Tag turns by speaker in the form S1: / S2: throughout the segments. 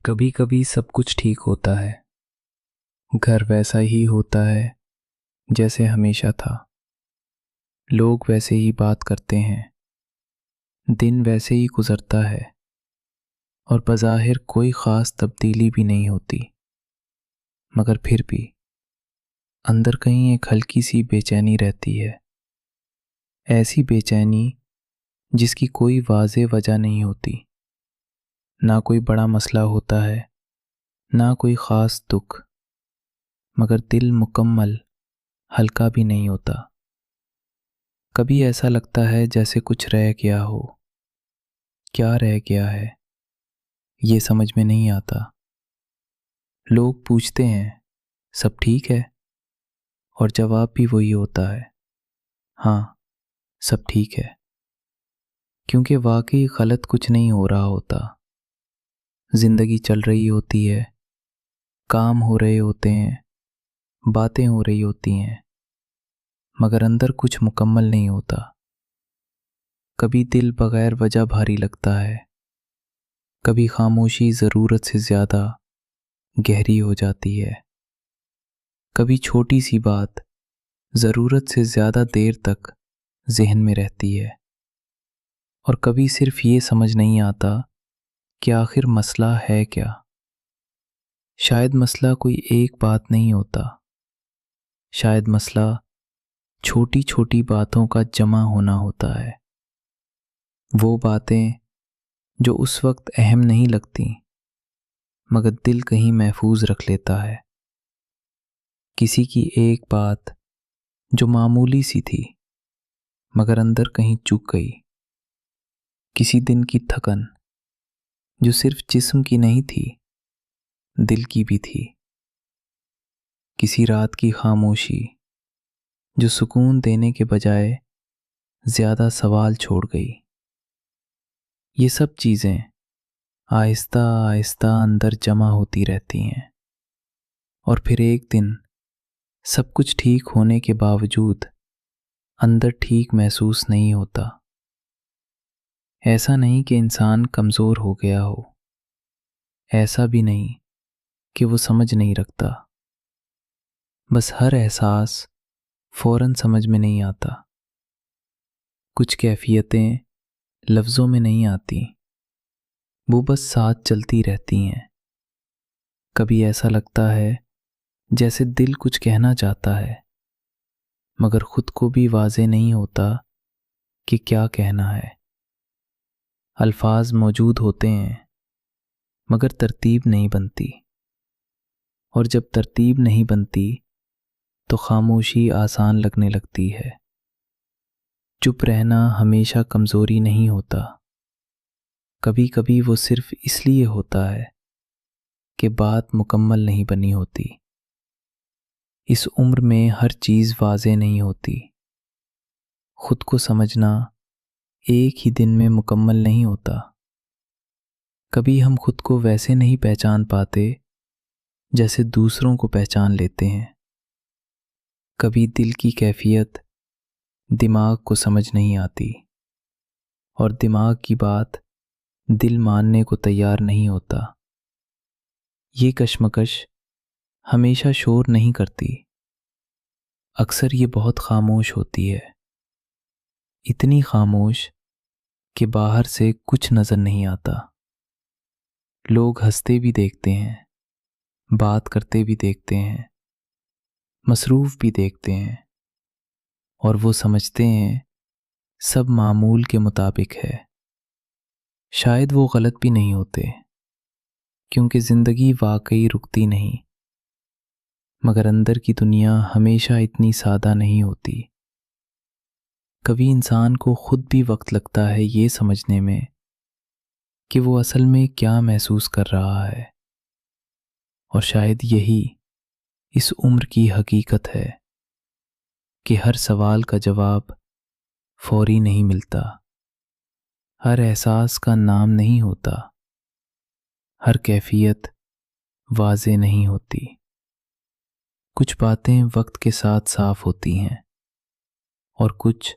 S1: कभी कभी सब कुछ ठीक होता है। घर वैसा ही होता है जैसे हमेशा था। लोग वैसे ही बात करते हैं। दिन वैसे ही गुजरता है और बज़ाहिर कोई ख़ास तब्दीली भी नहीं होती। मगर फिर भी अंदर कहीं एक हल्की सी बेचैनी रहती है। ऐसी बेचैनी जिसकी कोई वाज़ेह वजह नहीं होती। ना कोई बड़ा मसला होता है, ना कोई ख़ास दुख, मगर दिल मुकम्मल हल्का भी नहीं होता। कभी ऐसा लगता है जैसे कुछ रह गया हो। क्या रह गया है ये समझ में नहीं आता। लोग पूछते हैं सब ठीक है, और जवाब भी वही होता है, हाँ सब ठीक है। क्योंकि वाकई गलत कुछ नहीं हो रहा होता। ज़िंदगी चल रही होती है, काम हो रहे होते हैं, बातें हो रही होती हैं, मगर अंदर कुछ मुकम्मल नहीं होता। कभी दिल बगैर वजह भारी लगता है, कभी खामोशी ज़रूरत से ज़्यादा गहरी हो जाती है, कभी छोटी सी बात ज़रूरत से ज़्यादा देर तक ज़हन में रहती है, और कभी सिर्फ ये समझ नहीं आता कि आखिर मसला है क्या। शायद मसला कोई एक बात नहीं होता। शायद मसला छोटी छोटी बातों का जमा होना होता है। वो बातें जो उस वक्त अहम नहीं लगती, मगर दिल कहीं महफूज रख लेता है। किसी की एक बात जो मामूली सी थी, मगर अंदर कहीं चुक गई। किसी दिन की थकन जो सिर्फ जिस्म की नहीं थी, दिल की भी थी। किसी रात की खामोशी जो सुकून देने के बजाय ज़्यादा सवाल छोड़ गई। ये सब चीज़ें आहिस्ता आहिस्ता अंदर जमा होती रहती हैं, और फिर एक दिन सब कुछ ठीक होने के बावजूद अंदर ठीक महसूस नहीं होता। ऐसा नहीं कि इंसान कमज़ोर हो गया हो, ऐसा भी नहीं कि वो समझ नहीं रखता। बस हर एहसास फ़ौरन समझ में नहीं आता। कुछ कैफियतें लफ्ज़ों में नहीं आती, वो बस साथ चलती रहती हैं। कभी ऐसा लगता है जैसे दिल कुछ कहना चाहता है, मगर खुद को भी वाज़ेह नहीं होता कि क्या कहना है। अल्फाज मौजूद होते हैं, मगर तरतीब नहीं बनती, और जब तरतीब नहीं बनती तो खामोशी आसान लगने लगती है। चुप रहना हमेशा कमज़ोरी नहीं होता। कभी कभी वो सिर्फ इसलिए होता है कि बात मुकम्मल नहीं बनी होती। इस उम्र में हर चीज़ वाज़ेह नहीं होती। खुद को समझना एक ही दिन में मुकम्मल नहीं होता। कभी हम खुद को वैसे नहीं पहचान पाते जैसे दूसरों को पहचान लेते हैं। कभी दिल की कैफियत दिमाग को समझ नहीं आती, और दिमाग की बात दिल मानने को तैयार नहीं होता। ये कश्मकश हमेशा शोर नहीं करती, अक्सर ये बहुत खामोश होती है। इतनी खामोश कि बाहर से कुछ नज़र नहीं आता। लोग हंसते भी देखते हैं, बात करते भी देखते हैं, मसरूफ़ भी देखते हैं, और वो समझते हैं सब मामूल के मुताबिक है। शायद वो गलत भी नहीं होते, क्योंकि ज़िंदगी वाकई रुकती नहीं, मगर अंदर की दुनिया हमेशा इतनी सादा नहीं होती। कभी इंसान को खुद भी वक्त लगता है ये समझने में कि वो असल में क्या महसूस कर रहा है, और शायद यही इस उम्र की हकीकत है कि हर सवाल का जवाब फौरी नहीं मिलता, हर एहसास का नाम नहीं होता, हर कैफियत वाज़ेह नहीं होती। कुछ बातें वक्त के साथ साफ होती हैं, और कुछ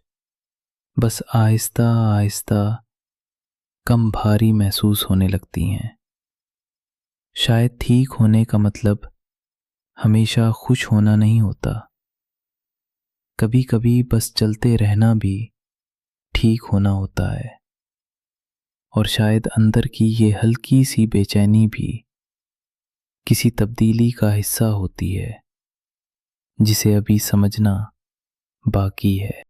S1: बस आहिस्ता आहिस्ता कम भारी महसूस होने लगती हैं। शायद ठीक होने का मतलब हमेशा खुश होना नहीं होता। कभी कभी बस चलते रहना भी ठीक होना होता है। और शायद अंदर की ये हल्की सी बेचैनी भी किसी तब्दीली का हिस्सा होती है जिसे अभी समझना बाकी है।